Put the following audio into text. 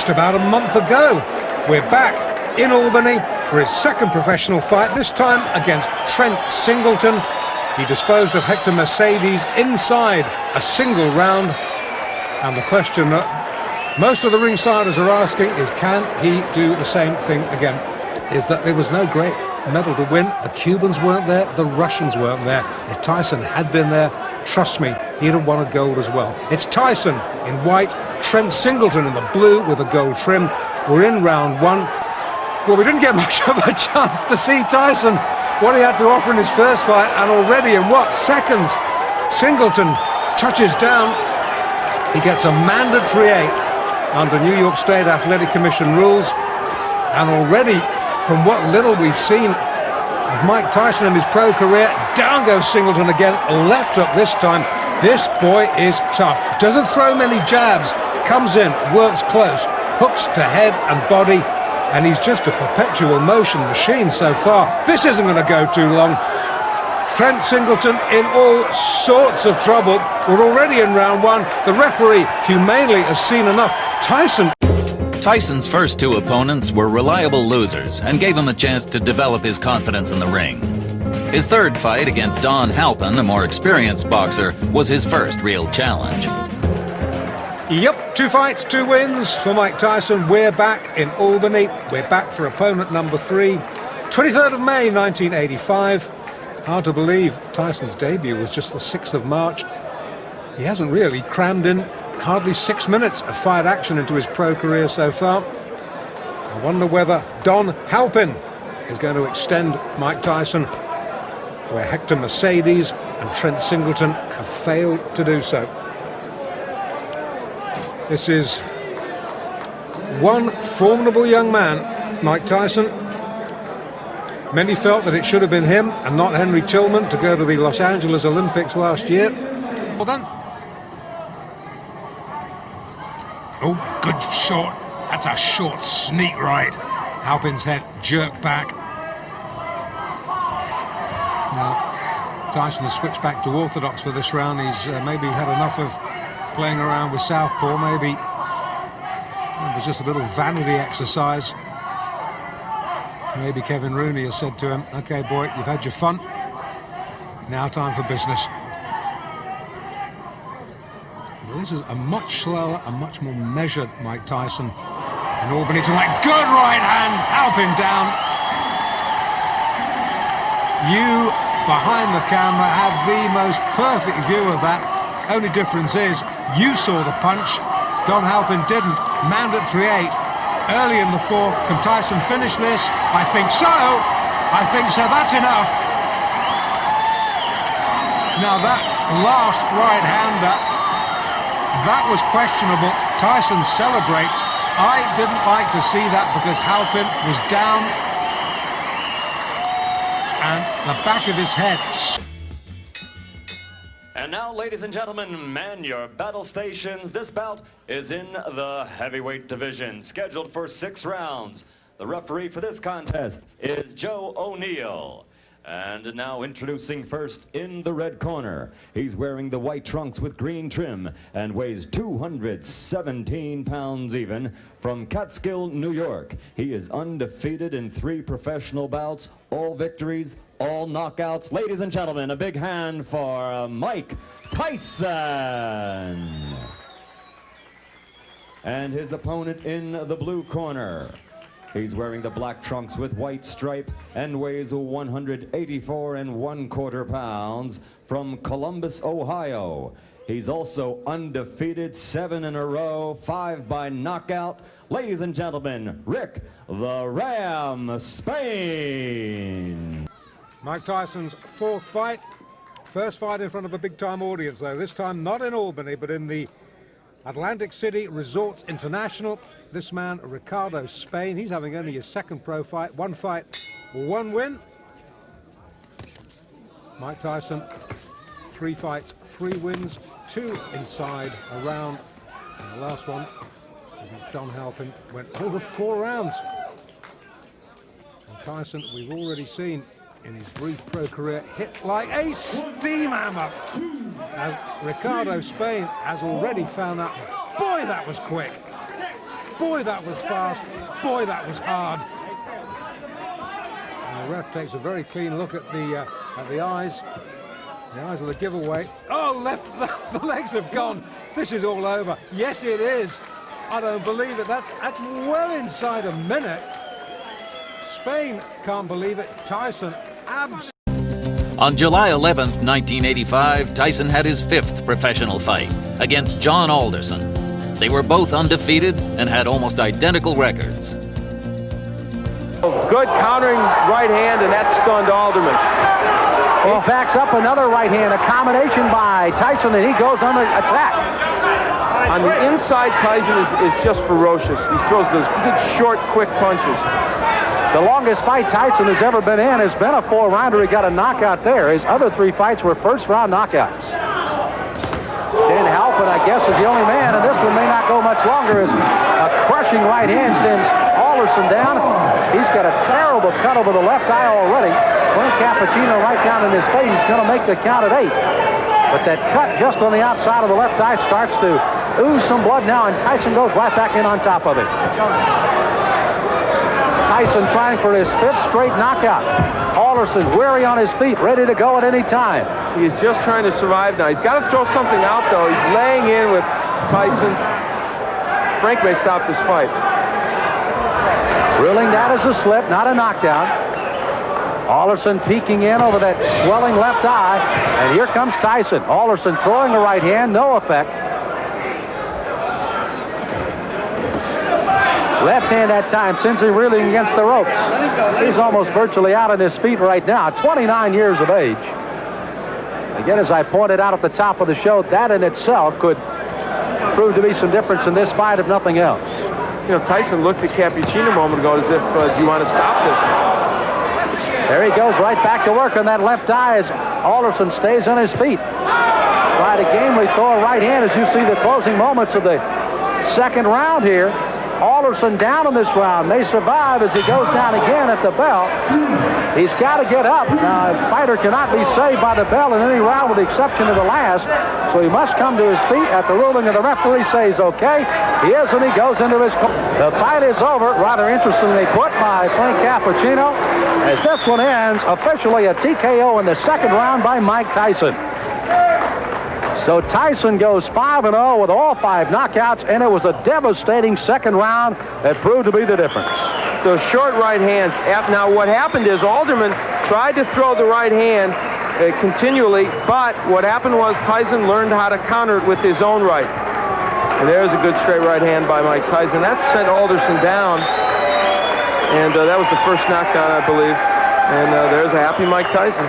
just about a month ago. We're back in Albany for his second professional fight, this time against Trent Singelton. He disposed of Hector Mercedes inside a single round. And the question that most of the ringsiders are asking is, can he do the same thing again? Is that there was no great medal to win. The Cubans weren't there, the Russians weren't there. If Tyson had been there, trust me, he'd have won a gold as well. It's Tyson in white, Trent Singelton in the blue with a gold trim. We're in round one. Well, we didn't get much of a chance to see Tyson, what he had to offer in his first fight, and already in what, seconds, Singelton touches down. He gets a mandatory 8 under New York State Athletic Commission rules, and already, from what little we've seen of Mike Tyson in his pro career, down goes Singelton again, left hook this time. This boy is tough. Doesn't throw many jabs, comes in, works close, hooks to head and body, and he's just a perpetual motion machine so far. This isn't going to go too long. Trent Singelton in all sorts of trouble. We're already in round one. The referee humanely has seen enough. Tyson's first two opponents were reliable losers and gave him a chance to develop his confidence in the ring. His third fight against Halpin, a more experienced boxer, was his first real challenge. Yep, 2 fights, 2 wins for Mike Tyson. We're back in Albany. We're back for opponent number 3. 23rd of May, 1985. Hard to believe Tyson's debut was just the 6th of March. He hasn't really crammed in hardly 6 minutes of fight action into his pro career so far. I wonder whether Halpin is going to extend Mike Tyson where Hector Mercedes and Trent Singelton have failed to do so. This is one formidable young man, Mike Tyson. Many felt that it should have been him and not Henry Tillman to go to the Los Angeles Olympics last year. Well done. Oh, good shot. That's a short sneak right. Halpin's head jerked back. Now, Tyson has switched back to orthodox for this round. He's maybe had enough of playing around with southpaw. Maybe it was just a little vanity exercise. Maybe Kevin Rooney has said to him, okay boy, you've had your fun, now time for business. Well, this is a much slower and much more measured Mike Tyson in Albany tonight. Good right hand, Halpin down. You, behind the camera, have the most perfect view of that. Only difference is, you saw the punch, Halpin didn't. Mandatory 8. Early in the 4th, can Tyson finish this? I think so. I think so. That's enough. Now that last right-hander, that was questionable. Tyson celebrates. I didn't like to see that because Halpin was down and the back of his head. And now, ladies and gentlemen, man your battle stations. This bout is in the heavyweight division, scheduled for 6 rounds. The referee for this contest is Joe O'Neill. And now introducing first in the red corner. He's wearing the white trunks with green trim and weighs 217 pounds even. From Catskill, New York, he is undefeated in 3 professional bouts, all victories, all knockouts. Ladies and gentlemen, a big hand for Mike Tyson. And his opponent in the blue corner. He's wearing the black trunks with white stripe and weighs 184 1/4 pounds from Columbus, Ohio. He's also undefeated 7 in a row, 5 by knockout. Ladies and gentlemen, Rick the Ram Spain. Mike Tyson's 4th fight. First fight in front of a big-time audience, though. This time not in Albany, but in the Atlantic City Resorts International. This man, Ricardo, Spain, he's having only his 2nd pro fight. 1 fight, 1 win. Mike Tyson, 3 fights, 3 wins, 2 inside a round. And the last one, Halpin, went over 4 rounds. And Tyson, we've already seen in his brief pro career, hits like a steam hammer. And Ricardo, Spain, has already found that. Boy, that was quick. Boy, that was fast. Boy, that was hard. And the ref takes a very clean look at the eyes. The eyes of the giveaway. Oh, left, the legs have gone. This is all over. Yes, it is. I don't believe it. That's well inside a minute. Spain can't believe it. Tyson, On July 11th, 1985, Tyson had his 5th professional fight against John Alderson. They were both undefeated and had almost identical records. Good countering right hand, and that stunned Alderman. He backs up another right hand, a combination by Tyson, and he goes on the attack. On the inside, Tyson is just ferocious. He throws those good, short, quick punches. The longest fight Tyson has ever been in has been a 4-rounder. He got a knockout there. His other 3 fights were first-round knockouts. Dan Halpin, I guess, is the only man, and this one may not go much longer, as a crushing right hand sends Alderson down. He's got a terrible cut over the left eye already. Frank Cappuccino right down in his face. He's going to make the count at 8. But that cut just on the outside of the left eye starts to ooze some blood now, and Tyson goes right back in on top of it. Tyson trying for his 5th straight knockout. Alderson weary on his feet, ready to go at any time. He's just trying to survive now. He's got to throw something out, though. He's laying in with Tyson. Frank may stop this fight. Ruling that as a slip, not a knockdown. Alderson peeking in over that swelling left eye, and here comes Tyson. Alderson throwing a right hand, no effect. Left hand that time, sends him reeling against the ropes. He's almost virtually out on his feet right now, 29 years of age. Again, as I pointed out at the top of the show, that in itself could prove to be some difference in this fight, if nothing else. You know, Tyson looked at Cappuccino a moment ago as if, do you want to stop this? There he goes right back to work on that left eye as Alderson stays on his feet. Try to gamely throw a right hand as you see the closing moments of the second round here. Alderson down in this round. May survive as he goes down again at the bell. He's got to get up. Now, a fighter cannot be saved by the bell in any round with the exception of the last. So he must come to his feet at the ruling of the referee says okay. He is, and he goes into his... The fight is over, rather interestingly put by Frank Cappuccino, as this one ends officially a TKO in the second round by Mike Tyson. So Tyson goes 5-0 with all 5 knockouts, and it was a devastating second round that proved to be the difference. Those short right hands. Now, what happened is Alderman tried to throw the right hand continually, but what happened was Tyson learned how to counter it with his own right. And there's a good straight right hand by Mike Tyson. That sent Alderson down, and that was the first knockdown, I believe. And there's a happy Mike Tyson.